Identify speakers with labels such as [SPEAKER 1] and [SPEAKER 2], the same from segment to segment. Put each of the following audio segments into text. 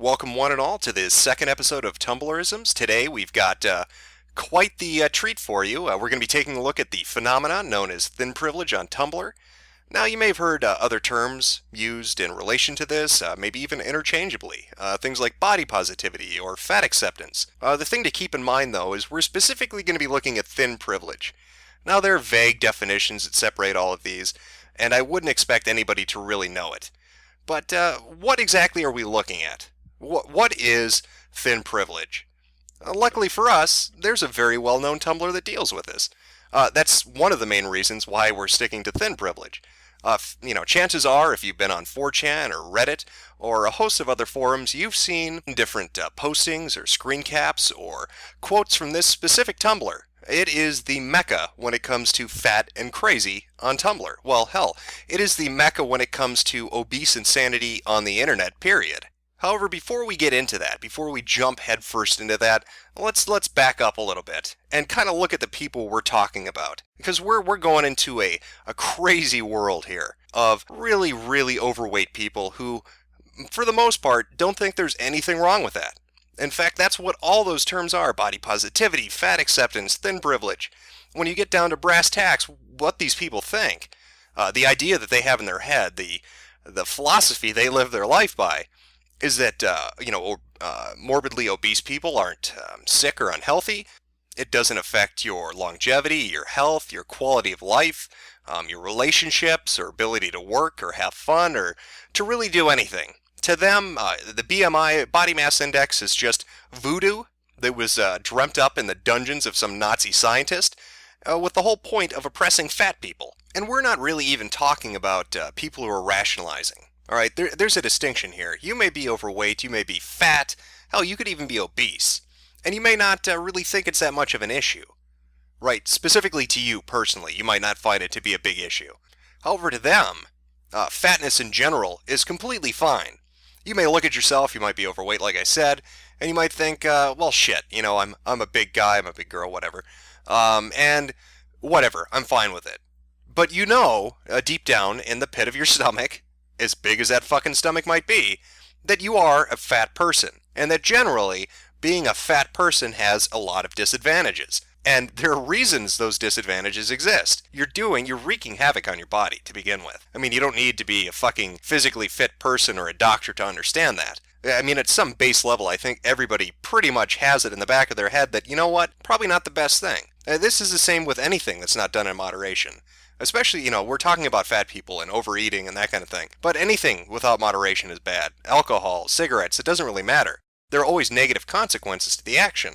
[SPEAKER 1] welcome one and all to this second episode of Tumblrisms. Today we've got quite the treat for you. We're going to be taking a look at the phenomenon known as thin privilege on Tumblr. Now, you may have heard other terms used in relation to this, maybe even interchangeably. Things like body positivity or fat acceptance. The thing to keep in mind, though, is we're specifically going to be looking at thin privilege. Now, there are vague definitions that separate all of these, and I wouldn't expect anybody to really know it. But what exactly are we looking at? What is thin privilege? Luckily for us, there's a very well-known Tumblr that deals with this. That's one of the main reasons why we're sticking to thin privilege. Chances are, if you've been on 4chan or Reddit or a host of other forums, you've seen different postings or screen caps or quotes from this specific Tumblr. It is the mecca when it comes to fat and crazy on Tumblr. Well, hell, it is the mecca when it comes to obese insanity on the internet, period. However, before we get into that, before we jump headfirst into that, let's back up a little bit and kind of look at the people we're talking about. Because we're going into a crazy world here of really, really overweight people who, for the most part, don't think there's anything wrong with that. In fact, that's what all those terms are: body positivity, fat acceptance, thin privilege. When you get down to brass tacks, what these people think, the idea that they have in their head, the philosophy they live their life by, is that, morbidly obese people aren't sick or unhealthy. It doesn't affect your longevity, your health, your quality of life, your relationships, or ability to work or have fun or to really do anything. To them, the BMI, body mass index, is just voodoo that was dreamt up in the dungeons of some Nazi scientist with the whole point of oppressing fat people. And we're not really even talking about people who are rationalizing. Alright, there's a distinction here. You may be overweight, you may be fat, hell, you could even be obese. And you may not really think it's that much of an issue. Right, specifically to you personally, you might not find it to be a big issue. However, to them, fatness in general is completely fine. You may look at yourself, you might be overweight like I said, and you might think, well shit, I'm a big guy, I'm a big girl, whatever. And whatever, I'm fine with it. But deep down in the pit of your stomach, as big as that fucking stomach might be, that you are a fat person, and that generally, being a fat person has a lot of disadvantages. And there are reasons those disadvantages exist. You're wreaking havoc on your body to begin with. I mean, you don't need to be a fucking physically fit person or a doctor to understand that. I mean, at some base level, I think everybody pretty much has it in the back of their head that, you know what, probably not the best thing. This is the same with anything that's not done in moderation. Especially, we're talking about fat people and overeating and that kind of thing. But anything without moderation is bad. Alcohol, cigarettes, it doesn't really matter. There are always negative consequences to the action.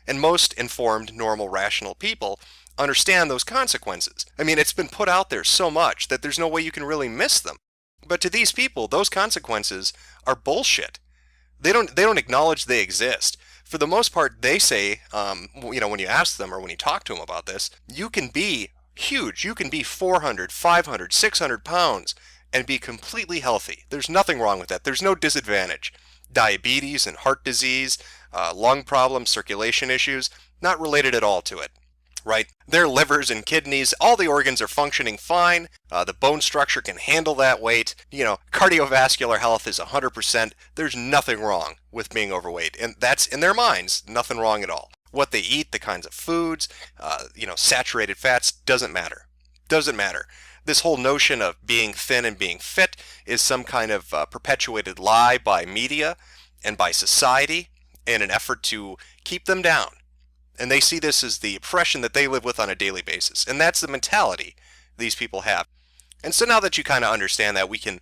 [SPEAKER 1] And most informed, normal, rational people understand those consequences. I mean, it's been put out there so much that there's no way you can really miss them. But to these people, those consequences are bullshit. They don't acknowledge they exist. For the most part, they say, when you ask them or when you talk to them about this, you can be huge. You can be 400, 500, 600 pounds and be completely healthy. There's nothing wrong with that. There's no disadvantage. Diabetes and heart disease, lung problems, circulation issues, not related at all to it, right? Their livers and kidneys, all the organs are functioning fine. The bone structure can handle that weight. Cardiovascular health is 100%. There's nothing wrong with being overweight. And that's, in their minds, nothing wrong at all. What they eat, the kinds of foods, saturated fats, doesn't matter. Doesn't matter. This whole notion of being thin and being fit is some kind of perpetuated lie by media and by society in an effort to keep them down. And they see this as the oppression that they live with on a daily basis. And that's the mentality these people have. And so now that you kind of understand that, we can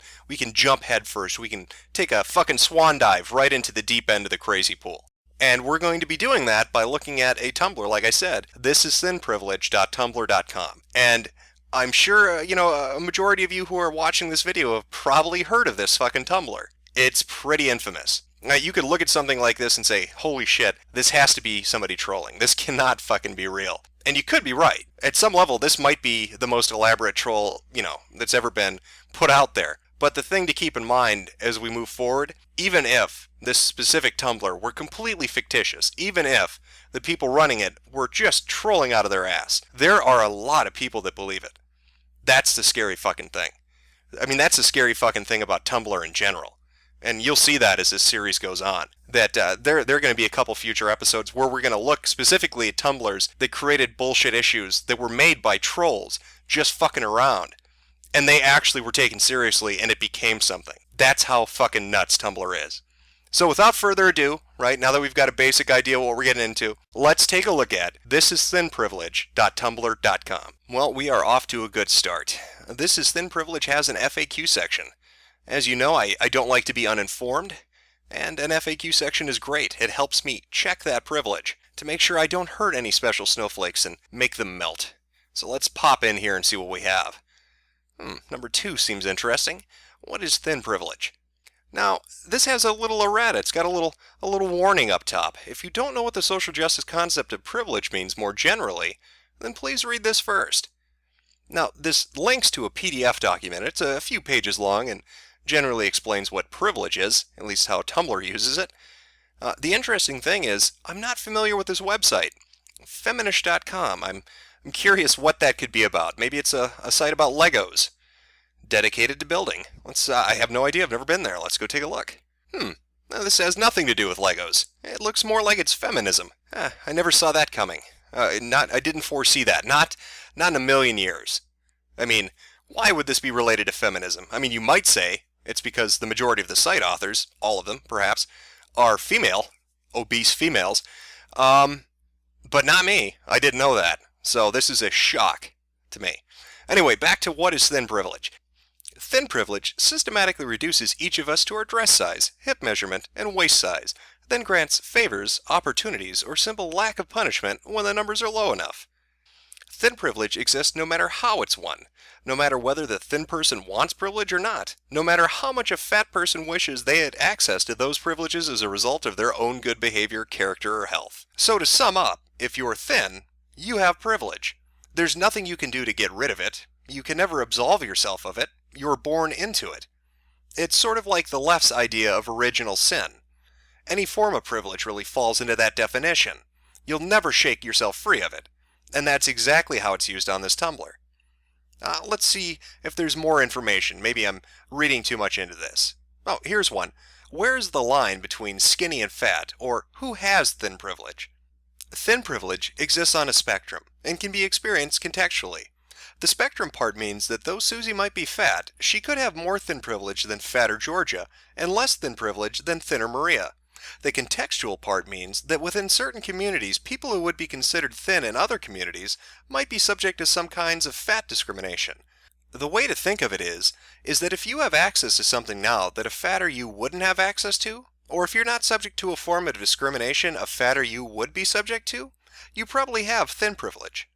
[SPEAKER 1] jump head first. We can take a fucking swan dive right into the deep end of the crazy pool. And we're going to be doing that by looking at a Tumblr, like I said. This is thinprivilege.tumblr.com. And I'm sure, a majority of you who are watching this video have probably heard of this fucking Tumblr. It's pretty infamous. Now, you could look at something like this and say, holy shit, this has to be somebody trolling. This cannot fucking be real. And you could be right. At some level, this might be the most elaborate troll, that's ever been put out there. But the thing to keep in mind as we move forward, even if this specific Tumblr were completely fictitious, even if the people running it were just trolling out of their ass, there are a lot of people that believe it. That's the scary fucking thing. I mean, that's the scary fucking thing about Tumblr in general. And you'll see that as this series goes on. That there are going to be a couple future episodes where we're going to look specifically at Tumblrs that created bullshit issues that were made by trolls just fucking around. And they actually were taken seriously and it became something. That's how fucking nuts Tumblr is. So without further ado, right, now that we've got a basic idea of what we're getting into, let's take a look at thisisthinprivilege.tumblr.com. Well, we are off to a good start. This is Thin Privilege has an FAQ section. As you know, I don't like to be uninformed, and an FAQ section is great. It helps me check that privilege to make sure I don't hurt any special snowflakes and make them melt. So let's pop in here and see what we have. Number 2 seems interesting. What is thin privilege? Now, this has a little errata. It's got a little warning up top. If you don't know what the social justice concept of privilege means more generally, then please read this first. Now, this links to a PDF document. It's a few pages long and generally explains what privilege is, at least how Tumblr uses it. The interesting thing is, I'm not familiar with this website, Feminist.com. I'm curious what that could be about. Maybe it's a site about Legos, dedicated to building. I have no idea. I've never been there. Let's go take a look. Now, this has nothing to do with Legos. It looks more like it's feminism. I never saw that coming. I didn't foresee that. Not in a million years. I mean, why would this be related to feminism? I mean, you might say it's because the majority of the site authors, all of them perhaps, are female, obese females. But not me. I didn't know that. So this is a shock to me. Anyway, back to what is thin privilege. Thin privilege systematically reduces each of us to our dress size, hip measurement, and waist size, then grants favors, opportunities, or simple lack of punishment when the numbers are low enough. Thin privilege exists no matter how it's won, no matter whether the thin person wants privilege or not, no matter how much a fat person wishes they had access to those privileges as a result of their own good behavior, character, or health. So to sum up, if you're thin, you have privilege. There's nothing you can do to get rid of it. You can never absolve yourself of it. You're born into it. It's sort of like the left's idea of original sin. Any form of privilege really falls into that definition. You'll never shake yourself free of it. And that's exactly how it's used on this Tumblr. Let's see if there's more information. Maybe I'm reading too much into this. Oh, here's one. Where's the line between skinny and fat, or who has thin privilege? Thin privilege exists on a spectrum and can be experienced contextually. The spectrum part means that though Susie might be fat, she could have more thin privilege than fatter Georgia, and less thin privilege than thinner Maria. The contextual part means that within certain communities, people who would be considered thin in other communities might be subject to some kinds of fat discrimination. The way to think of it is that if you have access to something now that a fatter you wouldn't have access to, or if you're not subject to a form of discrimination a fatter you would be subject to, you probably have thin privilege.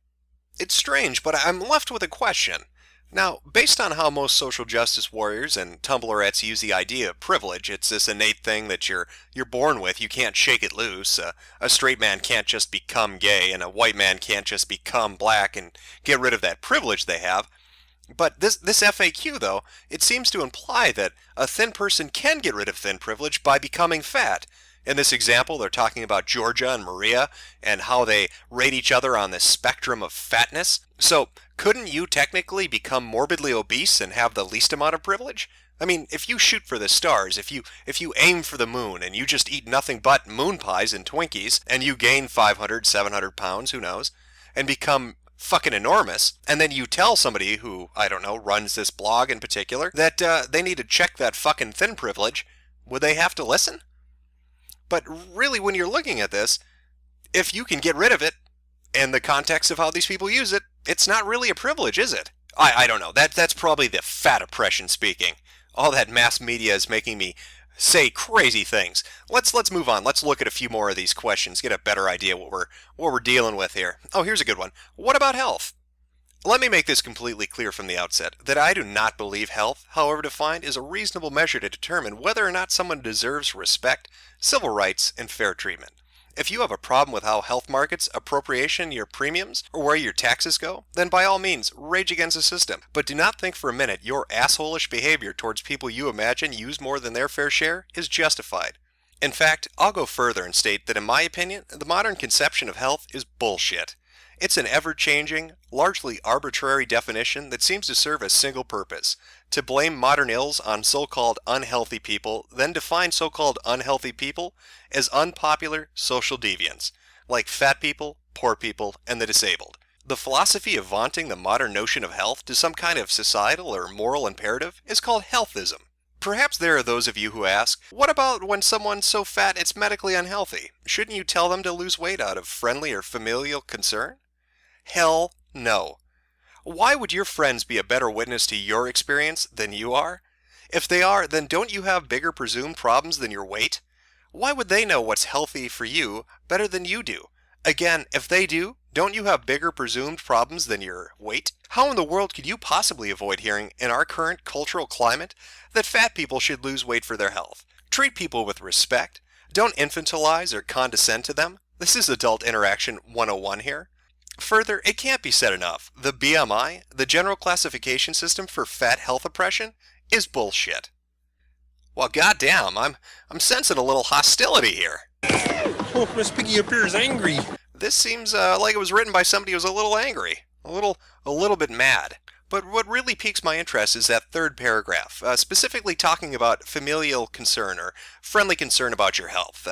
[SPEAKER 1] It's strange, but I'm left with a question. Now, based on how most social justice warriors and Tumblrettes use the idea of privilege, it's this innate thing that you're born with, you can't shake it loose. A straight man can't just become gay, and a white man can't just become black and get rid of that privilege they have. But this FAQ, though, it seems to imply that a thin person can get rid of thin privilege by becoming fat. In this example, they're talking about Georgia and Maria and how they rate each other on this spectrum of fatness. So, couldn't you technically become morbidly obese and have the least amount of privilege? I mean, if you shoot for the stars, if you aim for the moon and you just eat nothing but moon pies and Twinkies and you gain 500, 700 pounds, who knows, and become fucking enormous, and then you tell somebody who, I don't know, runs this blog in particular, that they need to check that fucking thin privilege, would they have to listen? But really, when you're looking at this, if you can get rid of it, in the context of how these people use it, it's not really a privilege, is it? I don't know. That's probably the fat oppression speaking. All that mass media is making me say crazy things. Let's move on. Let's look at a few more of these questions, get a better idea what we're dealing with here. Oh, here's a good one. What about health? Let me make this completely clear from the outset that I do not believe health, however defined, is a reasonable measure to determine whether or not someone deserves respect, civil rights, and fair treatment. If you have a problem with how health markets appropriation your premiums or where your taxes go, then by all means rage against the system. But do not think for a minute your assholish behavior towards people you imagine use more than their fair share is justified. In fact, I'll go further and state that in my opinion, the modern conception of health is bullshit. It's an ever-changing, largely arbitrary definition that seems to serve a single purpose: to blame modern ills on so-called unhealthy people, then define so-called unhealthy people as unpopular social deviants, like fat people, poor people, and the disabled. The philosophy of vaunting the modern notion of health to some kind of societal or moral imperative is called healthism. Perhaps there are those of you who ask, what about when someone's so fat it's medically unhealthy? Shouldn't you tell them to lose weight out of friendly or familial concern? Hell no. Why would your friends be a better witness to your experience than you are? If they are, then don't you have bigger presumed problems than your weight? Why would they know what's healthy for you better than you do? Again, if they do, don't you have bigger presumed problems than your weight? How in the world could you possibly avoid hearing, in our current cultural climate, that fat people should lose weight for their health? Treat people with respect. Don't infantilize or condescend to them. This is Adult Interaction 101 here. Further, it can't be said enough. The BMI, the general classification system for fat health oppression, is bullshit. Well, goddamn, I'm sensing a little hostility here.
[SPEAKER 2] Oh, Miss Piggy appears angry.
[SPEAKER 1] This seems like it was written by somebody who was a little angry, a little bit mad. But what really piques my interest is that third paragraph, specifically talking about familial concern or friendly concern about your health.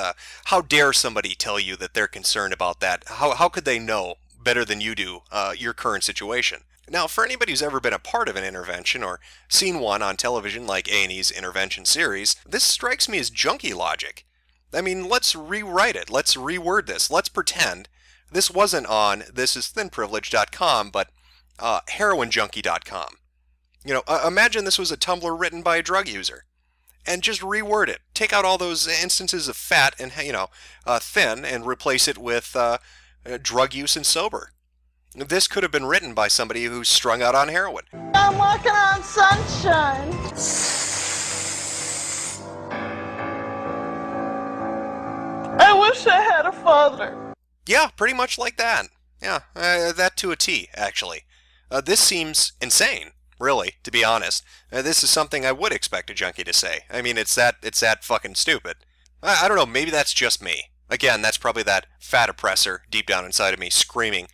[SPEAKER 1] How dare somebody tell you that they're concerned about that? How could they know better than you do your current situation? Now, for anybody who's ever been a part of an intervention or seen one on television like A&E's intervention series, this strikes me as junkie logic. I mean, let's rewrite it. Let's reword this. Let's pretend this wasn't on thisisthinprivilege.com, but heroinjunkie.com. You know, imagine this was a Tumblr written by a drug user, and just reword it. Take out all those instances of fat and, thin, and replace it with drug use and sober. This could have been written by somebody who's strung out on heroin.
[SPEAKER 3] I'm walking on sunshine. I wish I had a father.
[SPEAKER 1] Yeah, pretty much like that. Yeah, that to a T, actually. This seems insane, really, to be honest. This is something I would expect a junkie to say. I mean, it's that fucking stupid. I don't know, maybe that's just me. Again, that's probably that fat oppressor deep down inside of me screaming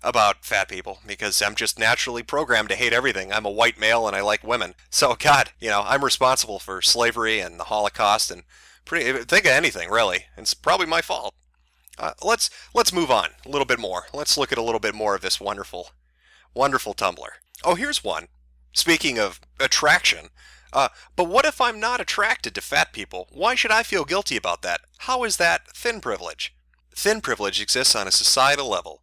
[SPEAKER 1] about fat people, because I'm just naturally programmed to hate everything. I'm a white male and I like women. So, God, I'm responsible for slavery and the Holocaust and think of anything, really. It's probably my fault. Let's move on a little bit more. Let's look at a little bit more of this wonderful Tumblr. Oh, here's one. Speaking of attraction, but what if I'm not attracted to fat people? Why should I feel guilty about that? How is that thin privilege? Thin privilege exists on a societal level.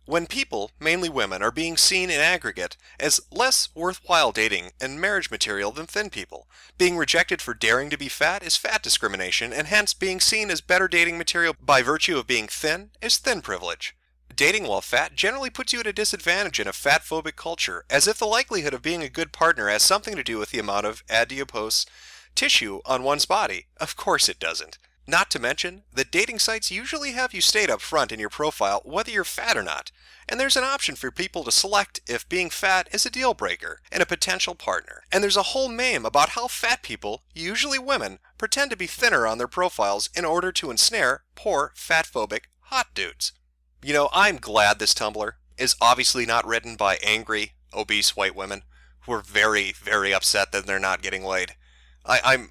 [SPEAKER 1] When people, mainly women, are being seen in aggregate as less worthwhile dating and marriage material than thin people, being rejected for daring to be fat is fat discrimination, and hence being seen as better dating material by virtue of being thin is thin privilege. Dating while fat generally puts you at a disadvantage in a fat-phobic culture, as if the likelihood of being a good partner has something to do with the amount of adipose tissue on one's body. Of course it doesn't. Not to mention that dating sites usually have you state up front in your profile whether you're fat or not, and there's an option for people to select if being fat is a deal breaker and a potential partner. And there's a whole meme about how fat people, usually women, pretend to be thinner on their profiles in order to ensnare poor fat-phobic hot dudes. I'm glad this Tumblr is obviously not written by angry, obese white women who are very, very upset that they're not getting laid. I'm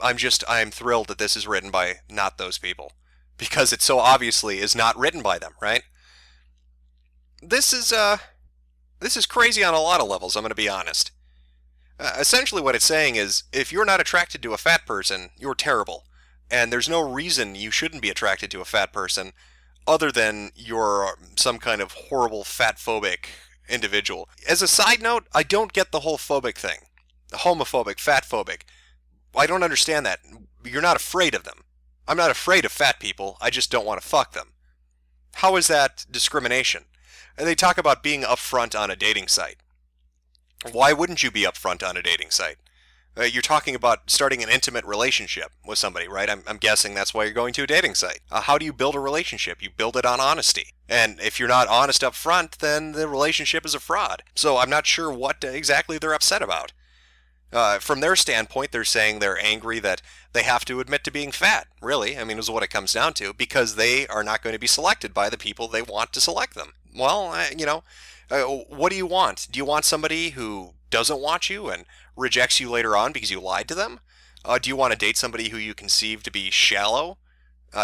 [SPEAKER 1] thrilled that this is written by not those people, because it so obviously is not written by them, right? This is crazy on a lot of levels, I'm going to be honest. Essentially what it's saying is, if you're not attracted to a fat person, you're terrible, and there's no reason you shouldn't be attracted to a fat person other than you're some kind of horrible fat-phobic individual. As a side note, I don't get the whole phobic thing. Homophobic, fat-phobic. I don't understand that. You're not afraid of them. I'm not afraid of fat people, I just don't want to fuck them. How is that discrimination? And they talk about being upfront on a dating site. Why wouldn't you be upfront on a dating site? You're talking about starting an intimate relationship with somebody, right? I'm guessing that's why you're going to a dating site. How do you build a relationship? You build it on honesty. And if you're not honest up front, then the relationship is a fraud. So I'm not sure what exactly they're upset about. From their standpoint, they're saying they're angry that they have to admit to being fat, really. I mean, is what it comes down to, because they are not going to be selected by the people they want to select them. Well, what do you want? Do you want somebody who doesn't want you and rejects you later on because you lied to them? Do you want to date somebody who you conceive to be shallow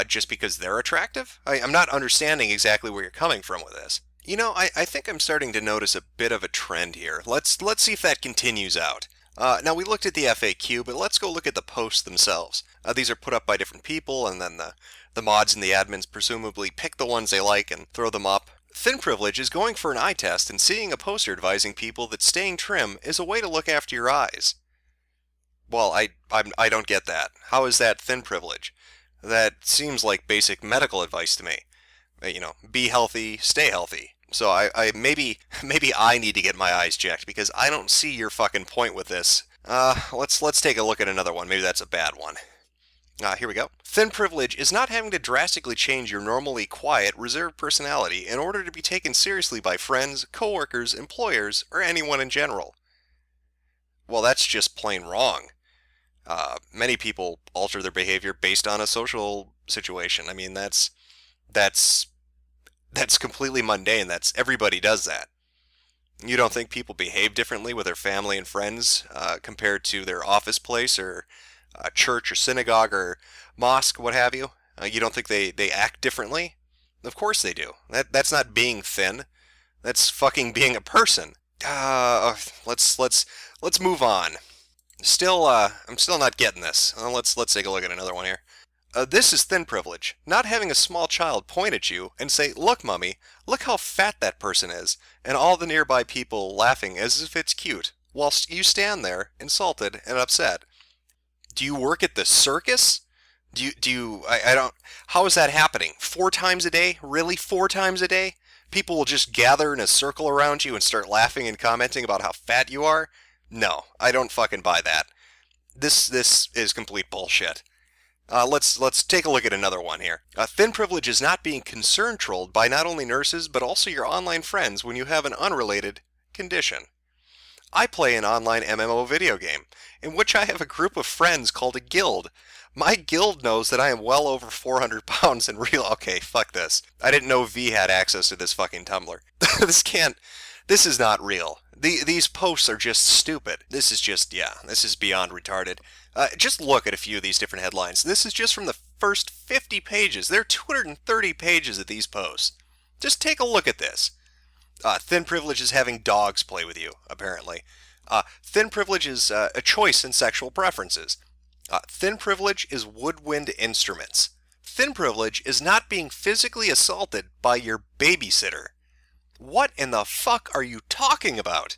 [SPEAKER 1] just because they're attractive? I'm not understanding exactly where you're coming from with this. I think I'm starting to notice a bit of a trend here. Let's see if that continues out. Now, we looked at the FAQ, but let's go look at the posts themselves. These are put up by different people, and then the mods and the admins presumably pick the ones they like and throw them up. Thin Privilege is going for an eye test and seeing a poster advising people that staying trim is a way to look after your eyes. Well, I don't get that. How is that Thin Privilege? That seems like basic medical advice to me. Be healthy, stay healthy. So I maybe I need to get my eyes checked because I don't see your fucking point with this. Let's take a look at another one. Maybe that's a bad one. Here we go. Thin Privilege is not having to drastically change your normally quiet, reserved personality in order to be taken seriously by friends, coworkers, employers, or anyone in general. Well, that's just plain wrong. Many people alter their behavior based on a social situation. I mean, that's completely mundane. Everybody does that. You don't think people behave differently with their family and friends compared to their office place or church or synagogue or mosque, what have you? You don't think they act differently? Of course they do. That's not being thin. That's fucking being a person. Let's move on. I'm still not getting this. Let's take a look at another one here. This is Thin Privilege. Not having a small child point at you and say, "Look, mummy, look how fat that person is," and all the nearby people laughing as if it's cute, whilst you stand there, insulted and upset. Do you work at the circus? I don't, how is that happening? 4 times a day? Really? 4 times a day? People will just gather in a circle around you and start laughing and commenting about how fat you are? No, I don't fucking buy that. This is complete bullshit. Let's take a look at another one here. Thin Privilege is not being concern trolled by not only nurses but also your online friends when you have an unrelated condition. I play an online MMO video game in which I have a group of friends called a guild. My guild knows that I am well over 400 pounds in real. Okay, fuck this. I didn't know V had access to this fucking Tumblr. This is not real. These posts are just stupid. This is beyond retarded. Just look at a few of these different headlines. This is just from the first 50 pages. There are 230 pages of these posts. Just take a look at this. Thin Privilege is having dogs play with you, apparently. Thin Privilege is a choice in sexual preferences. Thin Privilege is woodwind instruments. Thin Privilege is not being physically assaulted by your babysitter. What in the fuck are you talking about?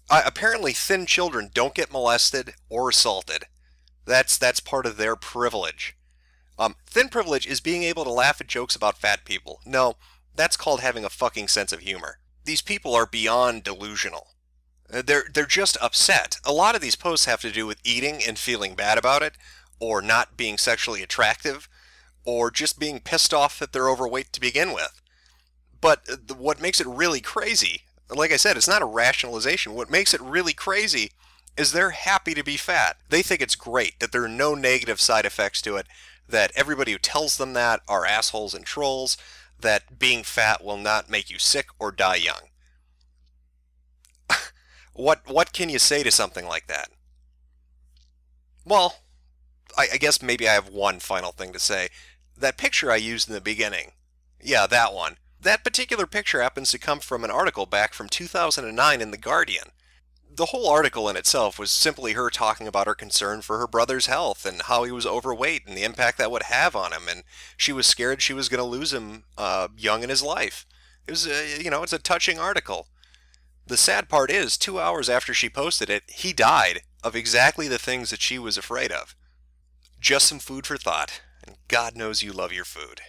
[SPEAKER 1] Apparently thin children don't get molested or assaulted. That's part of their privilege. Thin Privilege is being able to laugh at jokes about fat people. No, that's called having a fucking sense of humor. These people are beyond delusional. They're just upset. A lot of these posts have to do with eating and feeling bad about it, or not being sexually attractive, or just being pissed off that they're overweight to begin with. But what makes it really crazy, like I said, it's not a rationalization. What makes it really crazy is they're happy to be fat. They think it's great, that there are no negative side effects to it, that everybody who tells them that are assholes and trolls, that being fat will not make you sick or die young. What can you say to something like that? Well, I guess maybe I have one final thing to say. That picture I used in the beginning, yeah, that one. That particular picture happens to come from an article back from 2009 in The Guardian. The whole article in itself was simply her talking about her concern for her brother's health and how he was overweight and the impact that would have on him, and she was scared she was going to lose him young in his life. It was, it's a touching article. The sad part is, 2 hours after she posted it, he died of exactly the things that she was afraid of. Just some food for thought, and God knows you love your food.